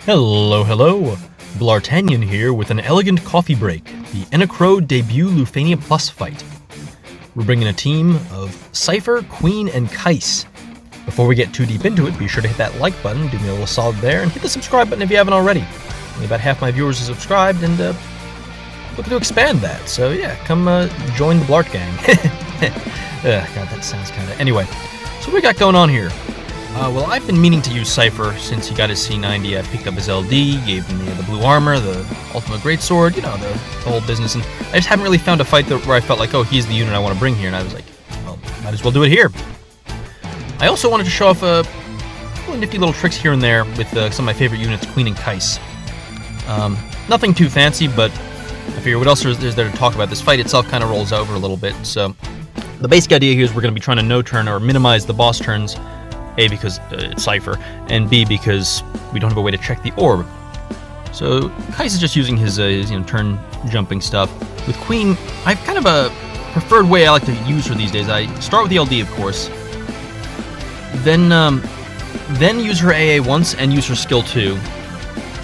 Hello, Bl'Artagnan here with an elegant coffee break, the Enna debut Lufenia Plus fight. We're bringing a team of Cypher, Queen, and Kais. Before we get too deep into it, be sure to hit that like button, do me a little solid there, and hit the subscribe button if you haven't already. Only about half my viewers are subscribed, and looking to expand that, so yeah, come join the Bl'Art gang. God, that sounds kinda... Anyway, so what we got going on here? Well, I've been meaning to use Cypher since he got his C90. I picked up his LD, gave him the blue armor, the ultimate greatsword, you know, the whole business, and I just haven't really found a fight where I felt like, oh, he's the unit I want to bring here, and I was like, well, might as well do it here. I also wanted to show off a couple of nifty little tricks here and there with some of my favorite units, Queen and Kais. Nothing too fancy, but I figure what else is there to talk about? This fight itself kind of rolls over a little bit, so the basic idea here is we're going to be trying to no-turn or minimize the boss turns, A, because it's Cypher, and B, because we don't have a way to check the orb. So Kais is just using his turn jumping stuff. With Queen, I've kind of a preferred way I like to use her these days. I start with the LD, of course, then use her AA once and use her skill 2,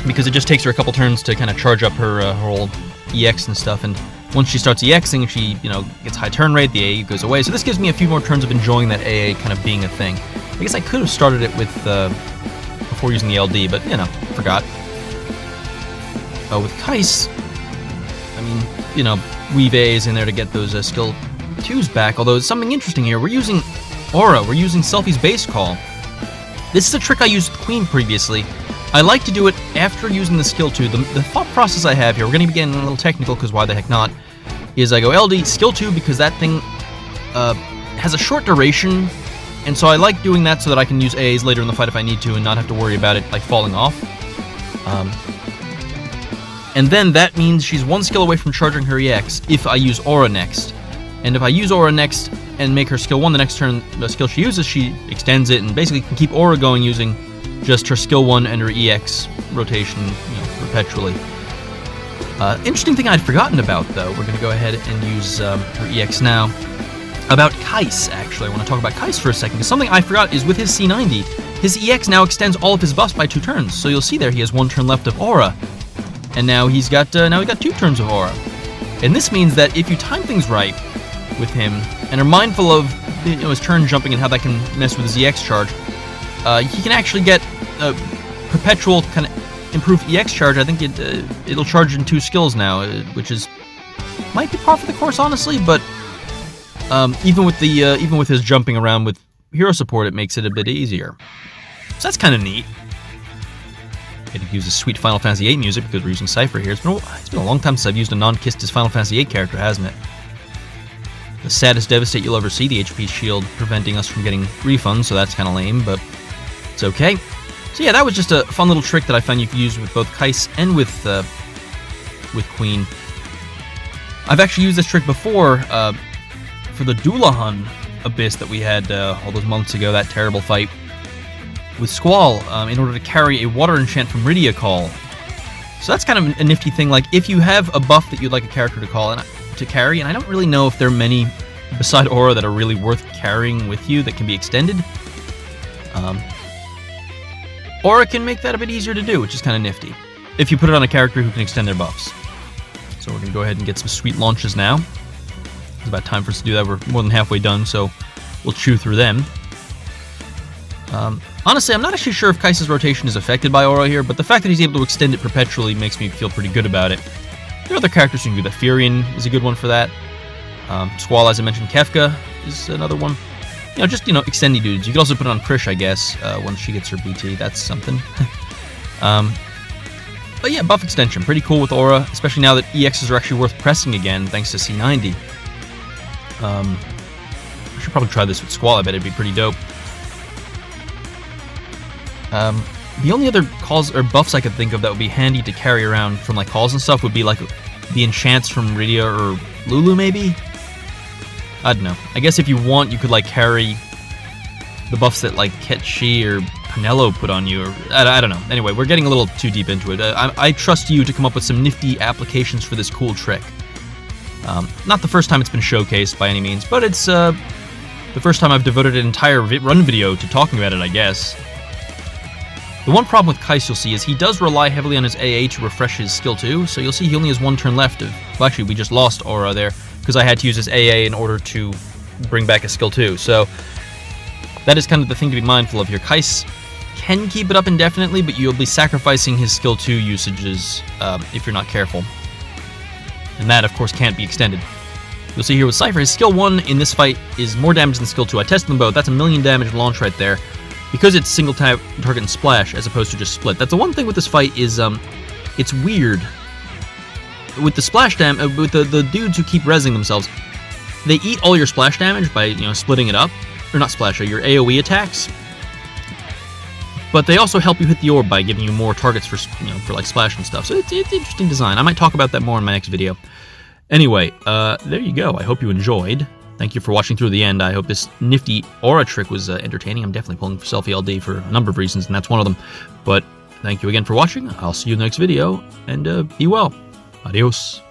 because it just takes her a couple turns to kind of charge up her whole EX and stuff, and once she starts EXing, she, gets high turn rate, the AA goes away, so this gives me a few more turns of enjoying that AA kind of being a thing. I guess I could have started it with, before using the LD, but, forgot. With Kais, weave AAs in there to get those skill 2s back, although there's something interesting here. We're using Aura, we're using Selfie's base call. This is a trick I used with Queen previously. I like to do it after using the skill 2. The thought process I have here, we're going to be getting a little technical, because why the heck not, is I go LD, skill 2, because that thing has a short duration, and so I like doing that so that I can use AAs later in the fight if I need to and not have to worry about it like falling off. And then that means she's one skill away from charging her EX if I use Aura next. And if I use Aura next and make her skill 1 the next turn, the skill she uses, she extends it and basically can keep Aura going using just her skill 1 and her EX rotation, perpetually. Interesting thing I'd forgotten about, though, we're going to go ahead and use her EX now. About Kais, actually, I want to talk about Kais for a second, because something I forgot is with his C90, his EX now extends all of his buffs by 2 turns, so you'll see there he has 1 turn left of Aura, and now he's got 2 turns of Aura. And this means that if you time things right with him, and are mindful of his turn jumping and how that can mess with his EX charge, he can actually get a perpetual kind of improved EX charge. I think it'll charge in 2 skills now, which might be par for the course, honestly. But even with his jumping around with hero support, it makes it a bit easier. So that's kind of neat. It uses sweet Final Fantasy VIII music because we're using Cypher here. It's been a long time since I've used a non-Kistis Final Fantasy VIII character, hasn't it? The saddest devastate you'll ever see, the HP shield preventing us from getting refunds, so that's kind of lame, but it's okay. So yeah, that was just a fun little trick that I found you could use with both Kais and with Queen. I've actually used this trick before for the Dullahan Abyss that we had all those months ago, that terrible fight with Squall, in order to carry a water enchant from Rydia Call. So that's kind of a nifty thing. Like, if you have a buff that you'd like a character to call and to carry, and I don't really know if there are many beside Aura that are really worth carrying with you that can be extended. Aura can make that a bit easier to do, which is kind of nifty, if you put it on a character who can extend their buffs. So we're going to go ahead and get some sweet launches now. It's about time for us to do that. We're more than halfway done, so we'll chew through them. Honestly, I'm not actually sure if Kais' rotation is affected by Aura here, but the fact that he's able to extend it perpetually makes me feel pretty good about it. There are other characters who can do that. Furion is a good one for that. Squall, as I mentioned, Kefka is another one. Just extending dudes. You could also put it on Krish, I guess, once she gets her BT. That's something. But yeah, buff extension. Pretty cool with Aura, especially now that EXs are actually worth pressing again, thanks to C90. I should probably try this with Squall. I bet it'd be pretty dope. The only other calls or buffs I could think of that would be handy to carry around from like calls and stuff would be like the enchants from Rydia or Lulu, maybe? I don't know. I guess if you want, you could like carry the buffs that like Ketchi or Penelo put on you, or I don't know. Anyway, we're getting a little too deep into it. I trust you to come up with some nifty applications for this cool trick. Not the first time it's been showcased by any means, but it's the first time I've devoted an entire run video to talking about it, I guess. The one problem with Kais you'll see is he does rely heavily on his AA to refresh his skill 2, so you'll see he only has 1 turn left of... Well, actually, we just lost Aura there, because I had to use his AA in order to bring back his skill 2, so that is kind of the thing to be mindful of here. Kais can keep it up indefinitely, but you'll be sacrificing his skill 2 usages if you're not careful. And that, of course, can't be extended. You'll see here with Cypher, his skill 1 in this fight is more damage than skill 2. I tested them both. That's a 1,000,000 damage launch right there. Because it's single target and splash as opposed to just split. That's the one thing with this fight is it's weird. With the splash damage, with the dudes who keep rezzing themselves, they eat all your splash damage by splitting it up, or not splash, your AOE attacks. But they also help you hit the orb by giving you more targets for for like splash and stuff. So it's interesting design. I might talk about that more in my next video. Anyway, there you go. I hope you enjoyed. Thank you for watching through the end. I hope this nifty aura trick was entertaining. I'm definitely pulling for Selfie LD for a number of reasons, and that's one of them. But thank you again for watching. I'll see you in the next video, and be well. Adios.